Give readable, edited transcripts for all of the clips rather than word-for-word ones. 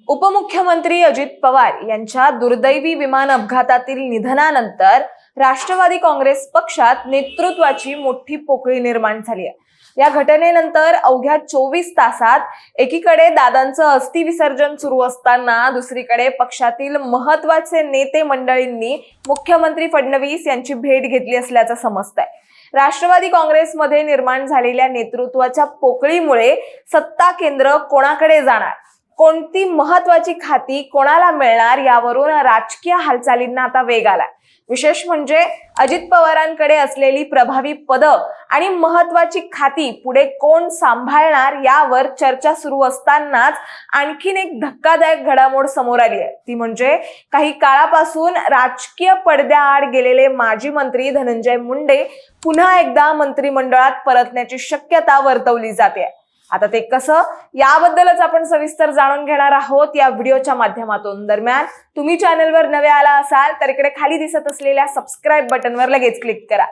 उपमुख्यमंत्री अजित पवार यांच्या दुर्दैवी विमान अपघातातील निधनानंतर राष्ट्रवादी काँग्रेस पक्षात नेतृत्वाची मोठी पोकळी निर्माण झाली आहे। या घटनेनंतर अवघ्या 24 तासात एकीकडे दादांचं अस्थि विसर्जन सुरू असताना दुसरीकडे पक्षातील महत्त्वाचे नेते मंडळींनी मुख्यमंत्री फडणवीस यांची भेट घेतली असल्याचं समजतंय। राष्ट्रवादी काँग्रेसमध्ये निर्माण झालेल्या नेतृत्वाच्या पोकळीमुळे सत्ता केंद्र कोणाकडे जाणार, कोणती महत्त्वाची खाती कोणाला मिळणार यावरून राजकीय हालचालींना आता वेग आलाय। विशेष म्हणजे अजित पवारांकडे असलेली प्रभावी पद आणि महत्त्वाची खाती पुढे कोण सांभाळणार यावर चर्चा सुरू असतानाच आणखीन एक धक्कादायक घडामोड समोर आली आहे। ती म्हणजे काही काळापासून राजकीय पडद्याआड गेलेले माजी मंत्री धनंजय मुंडे पुन्हा एकदा मंत्रिमंडळात परतण्याची शक्यता वर्तवली जाते। आता ते कसं, याबद्दलच आपण सविस्तर जाणून घेणार आहोत या व्हिडिओच्या माध्यमातून। दरम्यान तुम्ही चॅनलवर नवे आला असाल तर इकडे खाली दिसत असलेल्या सबस्क्राइब बटनवर लगेच क्लिक करा।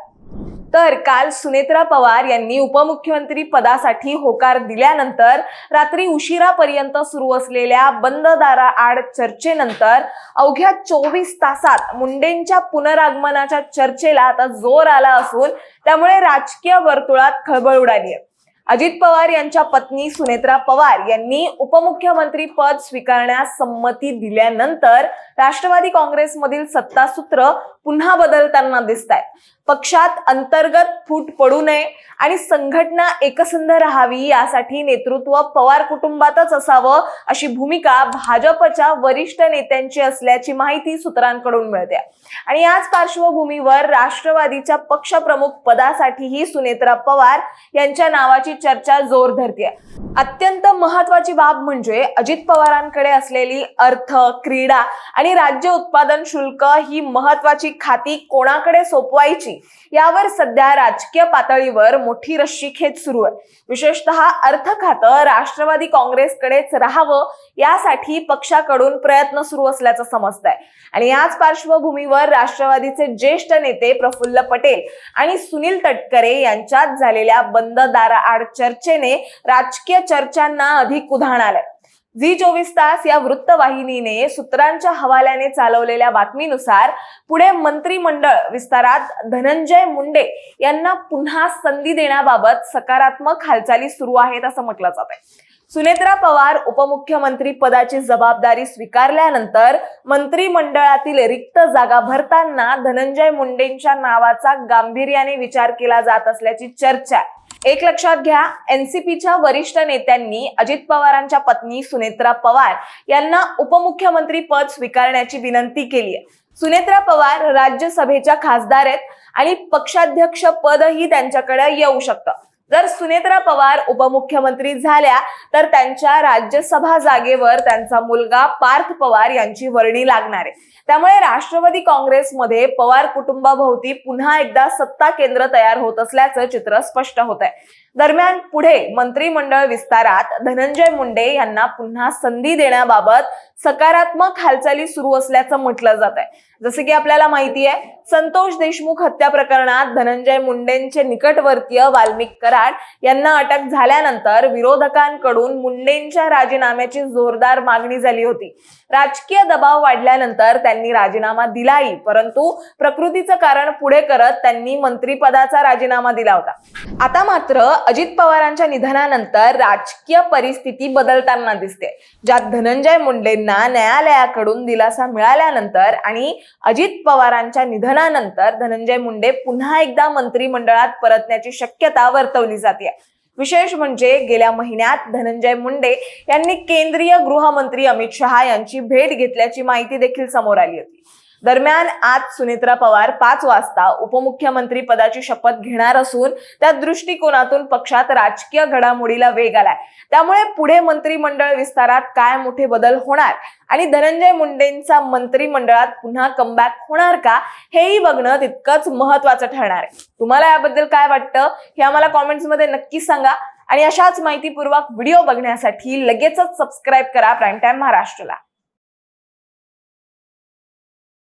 तर काल सुनेत्रा पवार यांनी उपमुख्यमंत्री पदासाठी होकार दिल्यानंतर रात्री उशिरापर्यंत सुरू असलेल्या बंद दाराआड चर्चेनंतर अवघ्या 24 तासात मुंडेंच्या पुनरागमनाच्या चर्चेला आता जोर आला असून त्यामुळे राजकीय वर्तुळात खळबळ उडाली आहे। अजित पवार यांच्या पत्नी सुनेत्रा पवार यांनी उपमुख्यमंत्री पद स्वीकारण्यास संमती दिल्यानंतर राष्ट्रवादी काँग्रेसमधील सत्तासूत्र पुन्हा बदलताना दिसतायत। पक्षात अंतर्गत फूट पडू नये आणि संघटना एकसंध राहावी यासाठी नेतृत्व पवार कुटुंबातच असावं अशी भूमिका भाजपच्या वरिष्ठ नेत्यांची असल्याची माहिती सूत्रांकडून मिळते। आणि याच पार्श्वभूमीवर राष्ट्रवादीच्या पक्षप्रमुख पदासाठीही सुनेत्रा पवार यांच्या नावाची चर्चा जोर धरते। अत्यंत महत्त्वाची बाब म्हणजे अजित पवारांकडे असलेली अर्थ, क्रीडा आणि राज्य उत्पादन शुल्क ही महत्त्वाची खाती कोणाकडे सोपवायची यावर सध्या राजकीय पातळीवर मोठी रस्सीखेच सुरू आहे। विशेषतः अर्थ खातं राष्ट्रवादी काँग्रेसकडेच राहावं यासाठी पक्षाकडून प्रयत्न सुरू असल्याचं समजतंय। आणि याच पार्श्वभूमीवर राष्ट्रवादीचे ज्येष्ठ नेते प्रफुल्ल पटेल आणि सुनील तटकरे यांच्यात झालेल्या बंद दाराआड चर्चेने राजकीय चर्चांना अधिक उधाण आलंय। झी24 तास या वृत्तवाहिनीने सूत्रांच्या हवाल्याने चालवलेल्या बातमीनुसार पुढे मंत्रिमंडळ विस्तारात धनंजय मुंडे यांना पुन्हा संधी देण्याबाबत सकारात्मक हालचाली सुरू आहेत असं म्हटलं जात आहे। सुनेत्रा पवार उपमुख्यमंत्री पदाची जबाबदारी स्वीकारल्यानंतर मंत्रिमंडळातील रिक्त जागा भरताना धनंजय मुंडेंच्या नावाचा गांभीर्याने विचार केला जात असल्याची चर्चा। एक लक्षात घ्या, एनसीपीच्या वरिष्ठ नेत्यांनी अजित पवारांच्या पत्नी सुनेत्रा पवार यांना उपमुख्यमंत्री पद स्वीकारण्याची विनंती केली आहे। सुनेत्रा पवार राज्यसभेच्या खासदार आहेत आणि पक्षाध्यक्ष पदही त्यांच्याकडे येऊ शकतं। जर सुनेत्रा पवार उपमुख्यमंत्री झाल्या तर त्यांच्या राज्यसभा जागेवर त्यांचा मुलगा पार्थ पवार यांची वर्णी लागणार आहे। त्यामुळे राष्ट्रवादी काँग्रेसमध्ये पवार कुटुंबाभोवती पुन्हा एकदा सत्ता केंद्र तयार होत असल्याचं चित्र स्पष्ट होत आहे। दरम्यान पुढे मंत्रिमंडळ विस्तारात धनंजय मुंडे यांना पुन्हा संधी देण्याबाबत सकारात्मक हालचाली सुरू असल्याचं म्हटलं जात आहे। जसे की आपल्याला माहिती आहे, संतोष देशमुख हत्या प्रकरणात धनंजय मुंडेंचे निकटवर्तीय वाल्मिक कराड यांना अटक झाल्यानंतर विरोधकांकडून मुंडेंच्या राजीनाम्याची जोरदार मागणी झाली होती। राजकीय दबाव वाढल्यानंतर त्यांनी राजीनामा दिलाही, परंतु प्रकृतीचं कारण पुढे करत त्यांनी मंत्रिपदाचा राजीनामा दिला होता। आता मात्र अजित पवारांच्या निधनानंतर राजकीय परिस्थिती बदलताना दिसते, ज्यात धनंजय मुंडेंना न्यायालयाकडून दिलासा मिळाल्यानंतर आणि अजित पवारांच्या निधनानंतर धनंजय मुंडे पुन्हा एकदा मंत्रिमंडळात परतण्याची शक्यता वर्तवली जाते। विशेष म्हणजे गेल्या महिन्यात धनंजय मुंडे यांनी केंद्रीय गृहमंत्री अमित शहा यांची भेट घेतल्याची माहिती देखील समोर आली होती। दरम्यान आज सुनेत्रा पवार 5 वाजता उपमुख्यमंत्री पदाची शपथ घेणार असून त्या दृष्टिकोनातून पक्षात राजकीय घडामोडीला वेग आलाय। त्यामुळे पुढे मंत्रिमंडळ विस्तारात काय मोठे बदल होणार आणि धनंजय मुंडेंचा मंत्रिमंडळात पुन्हा कमबॅक होणार का हेही बघणं तितकंच महत्त्वाचं ठरणार आहे। तुम्हाला याबद्दल काय वाटतं हे आम्हाला कॉमेंट्समध्ये नक्की सांगा आणि अशाच माहितीपूर्वक व्हिडिओ बघण्यासाठी लगेचच सबस्क्राइब करा प्राईम टाइम महाराष्ट्रला।